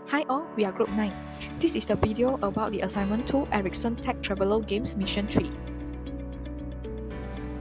Hi all, we are Group 9. This is the video about the assignment 2 Ericsson Tech Traveler Games Mission 3.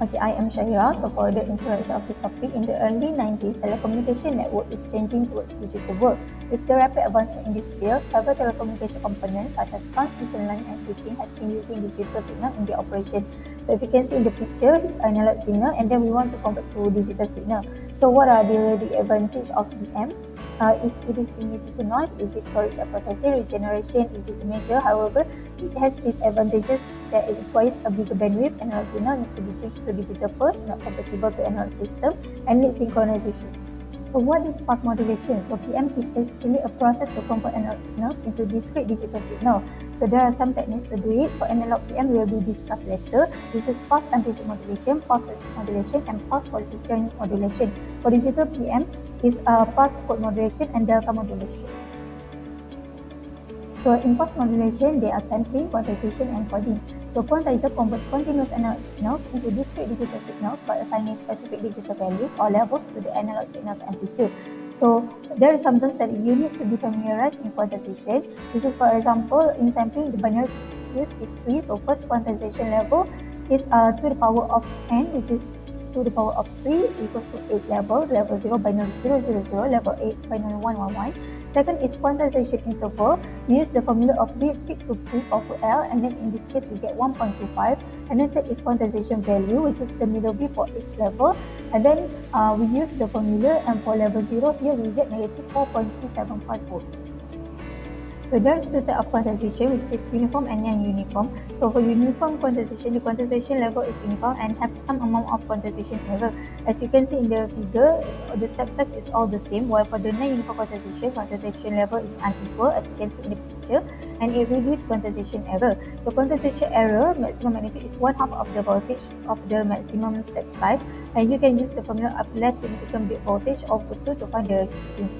Okay, I am SYAHIRAH. So for the introduction of this topic, in the early 90s, telecommunication network is changing towards digital world. With the rapid advancement in this field, several telecommunication components such as transmission line and switching has been using digital signal in their operation. So if you can see in the picture, analog signal, and then we want to convert to digital signal. So what are the advantage of DM? It is limited to noise, easy storage and processing, regeneration, easy to measure. However, it has disadvantages that it requires a bigger bandwidth. Analog signal need to be changed to digital first, not compatible to analog system, and need synchronization. So what is pulse modulation? So PM is actually a process to convert analog signals into discrete digital signal. So there are some techniques to do it. For analog PM, will be discussed later. This is pulse amplitude modulation, pulse rate modulation, and pulse position modulation. For digital PM, is pulse code modulation and delta modulation. So in pulse modulation, there are sampling, quantization, and coding. So quantizer converts continuous analog signals into discrete digital signals by assigning specific digital values or levels to the analog signal's amplitude. So there are some terms that you need to be familiarized in quantization, which is, for example, in sampling, the binary used is 3. So first quantization level is to the power of n, which is to the power of 3 equals to 8 level 0 binary 0, 0, 0, level 8 binary 1, 1, 1. Second is quantization interval. We use the formula of B fit to P over L, and then in this case we get 1.25. And then third is quantization value, which is the middle B for each level. And then we use the formula, and for level 0 here we get negative 4.3754. So there is two types of quantization, which is uniform and non-uniform. So for uniform quantization, the quantization level is uniform and have some amount of quantization error. As you can see in the figure, the step size is all the same, while for the non-uniform quantization level is unequal, as you can see in the picture, and it reduces quantization error. So quantization error, maximum magnitude is 1/2 of the voltage of the maximum step size, and you can use the formula of less significant bit voltage over 2 to find the gain.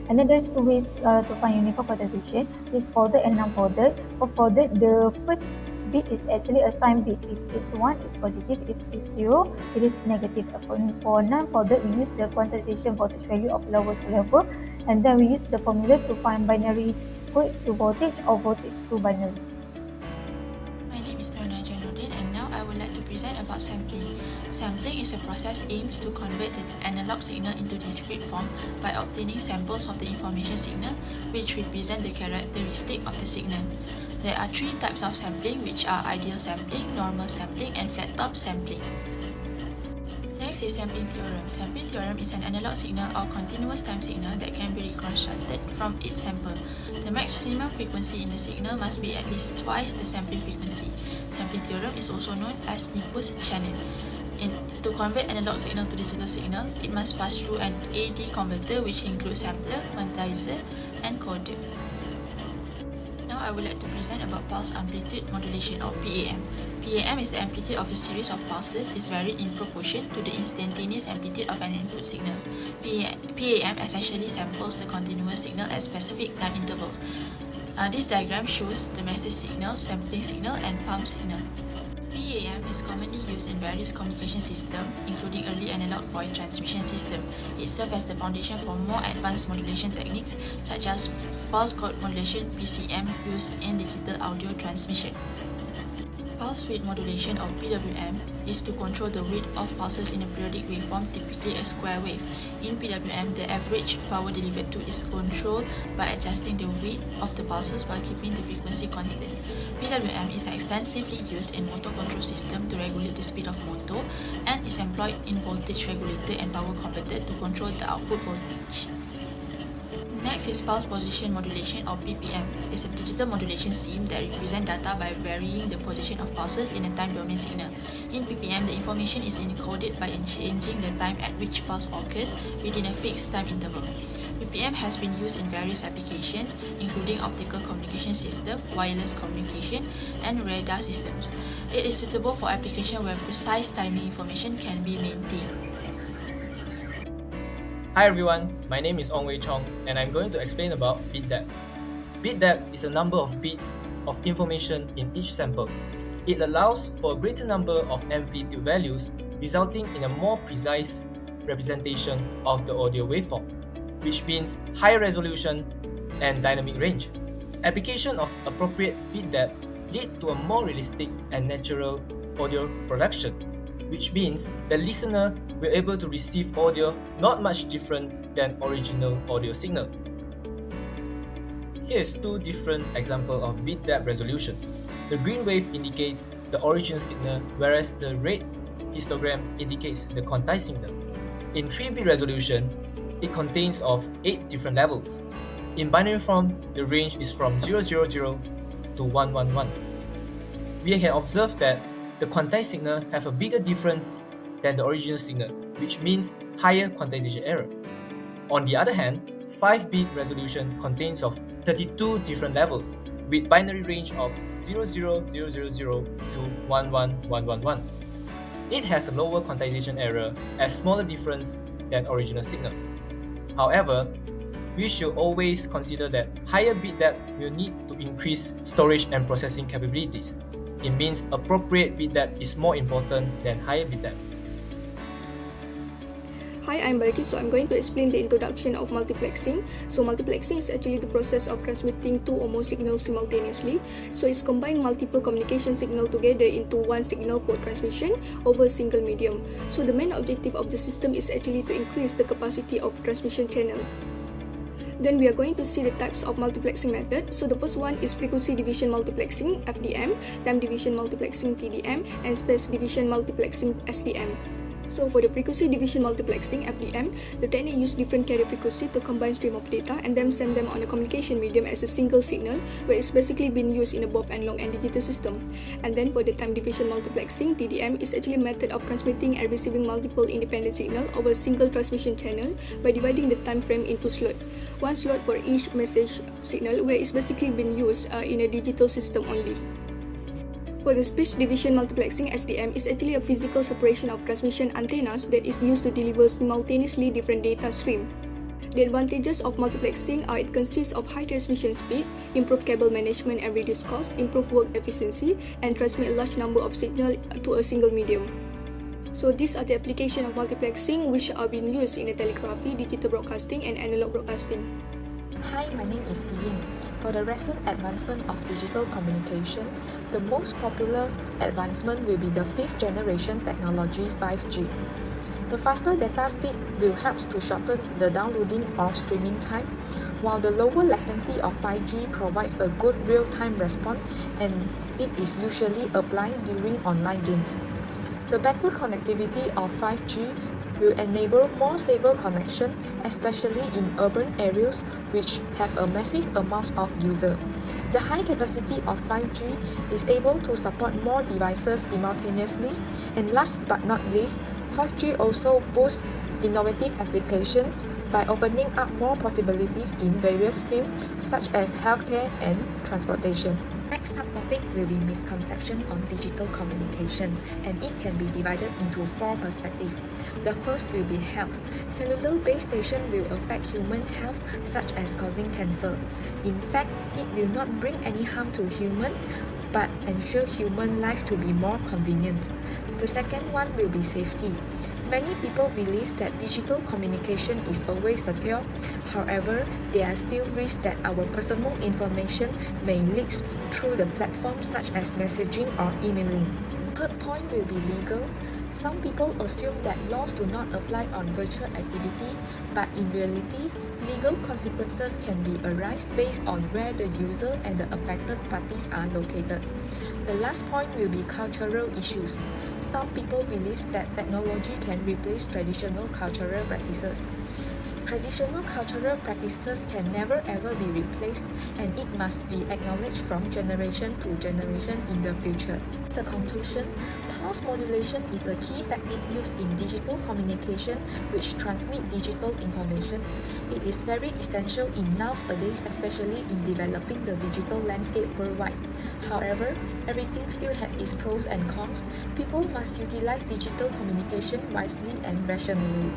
And then there's two ways to find uniform quantization. It's folded and non-folded. For folded, the first bit is actually a sign bit. If it's 1, it's positive. If it's 0, it is negative. For non-folded, we use the quantization voltage value of lowest level, and then we use the formula to find binary equate to voltage or voltage to binary. My name is NODIN, and now I would like to present about sampling. Sampling is a process aims to convert the analog signal into discrete form by obtaining samples of the information signal which represent the characteristic of the signal. There are 3 types of sampling, which are ideal sampling, normal sampling, and flat top sampling. Next is sampling theorem. Sampling theorem is an analog signal or continuous time signal that can be reconstructed from its sample. The maximum frequency in the signal must be at least twice the sampling frequency. Sampling theorem is also known as Nippus channel. To convert analog signal to digital signal, it must pass through an AD converter, which includes sampler, quantizer, and coder. Now I would like to present about pulse amplitude modulation, or PAM. PAM is the amplitude of a series of pulses is varied in proportion to the instantaneous amplitude of an input signal. PAM essentially samples the continuous signal at specific time intervals. This diagram shows the message signal, sampling signal, and pump signal. PAM is commonly used in various communication systems, including early analog voice transmission system. It serves as the foundation for more advanced modulation techniques, such as pulse code modulation (PCM) used in digital audio transmission. Pulse width modulation, or PWM, is to control the width of pulses in a periodic waveform, typically a square wave. In PWM, the average power delivered to is controlled by adjusting the width of the pulses while keeping the frequency constant. PWM is extensively used in motor control system to regulate the speed of motor, and is employed in voltage regulator and power converter to control the output voltage. Next is pulse position modulation, or PPM. It's a digital modulation scheme that represents data by varying the position of pulses in a time domain signal. In PPM, the information is encoded by changing the time at which pulse occurs within a fixed time interval. PPM has been used in various applications, including optical communication system, wireless communication, and radar systems. It is suitable for application where precise timing information can be maintained. Hi everyone, my name is CHONG, and I'm going to explain about bit depth. Bit depth is a number of bits of information in each sample. It allows for a greater number of amplitude values, resulting in a more precise representation of the audio waveform, which means higher resolution, and dynamic range. Application of appropriate bit depth lead to a more realistic and natural audio production, which means the listener will be able to receive audio not much different than original audio signal. Here is two different examples of bit depth resolution. The green wave indicates the original signal, whereas the red histogram indicates the quantized signal. In 3-bit resolution, it contains of 8 different levels. In binary form, the range is from 000 to 111. We can observe that the quantized signal have a bigger difference than the original signal, which means higher quantization error. On the other hand, 5-bit resolution contains of 32 different levels with binary range of 00000 to 11111. It has a lower quantization error as smaller difference than original signal. However, we should always consider that higher bit depth will need to increase storage and processing capabilities. It means appropriate bit depth is more important than higher bit depth. Hi, I'm BALQIS. So I'm going to explain the introduction of multiplexing. So multiplexing is actually the process of transmitting 2 or more signals simultaneously. So it's combine multiple communication signals together into one signal for transmission over a single medium. So the main objective of the system is actually to increase the capacity of transmission channel. Then we are going to see the types of multiplexing method. So the first one is frequency division multiplexing (FDM), time division multiplexing (TDM), and space division multiplexing (SDM). So for the frequency division multiplexing (FDM), the technique use different carrier frequency to combine stream of data and then send them on a communication medium as a single signal, where it's basically been used in a both analog and digital system. And then for the time division multiplexing (TDM) is actually a method of transmitting and receiving multiple independent signal over a single transmission channel by dividing the time frame into slot. One slot for each message signal, where it's basically been used in a digital system only. For the space division multiplexing (SDM) is actually a physical separation of transmission antennas that is used to deliver simultaneously different data stream. The advantages of multiplexing are it consists of high transmission speed, improved cable management and reduced cost, improved work efficiency, and transmit a large number of signal to a single medium. So these are the application of multiplexing which are being used in the telegraphy, digital broadcasting and analog broadcasting. Hi, my name is Yi Ying. For the recent advancement of digital communication, the most popular advancement will be the 5th generation technology 5G. The faster data speed will help to shorten the downloading or streaming time, while the lower latency of 5G provides a good real-time response and it is usually applied during online games. The better connectivity of 5G will enable more stable connection, especially in urban areas which have a massive amount of users. The high capacity of 5G is able to support more devices simultaneously, and last but not least, 5G also boosts innovative applications by opening up more possibilities in various fields such as healthcare and transportation. Next subtopic will be misconception on digital communication, and it can be divided into 4 perspectives. The first will be health. Cellular base station will affect human health, such as causing cancer. In fact, it will not bring any harm to human, but ensure human life to be more convenient. The second one will be safety. Many people believe that digital communication is always secure. However, there are still risks that our personal information may leak through the platforms such as messaging or emailing. Third point will be legal. Some people assume that laws do not apply on virtual activity, but in reality, legal consequences can be arise based on where the user and the affected parties are located. The last point will be cultural issues. Some people believe that technology can replace traditional cultural practices. Traditional cultural practices can never ever be replaced, and it must be acknowledged from generation to generation in the future. As a conclusion, pulse modulation is a key technique used in digital communication which transmit digital information. It is very essential in nowadays, especially in developing the digital landscape worldwide. However, everything still has its pros and cons. People must utilize digital communication wisely and rationally.